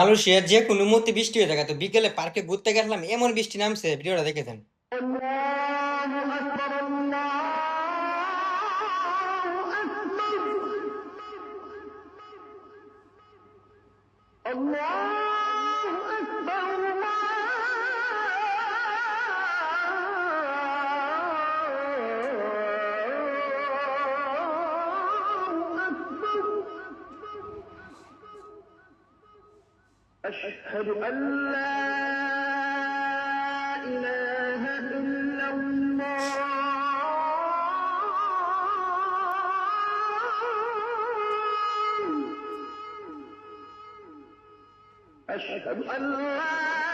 মালয়েশিয়ার যে কোনো মুহূর্তে বৃষ্টি হয়ে থাকে, তো বিকেলে পার্কে ঘুরতে গেছিলাম, এমন বৃষ্টি নামছে, ভিডিওটা দেখেছেন? أشهد أن لا إله إلا الله أشهد أن لا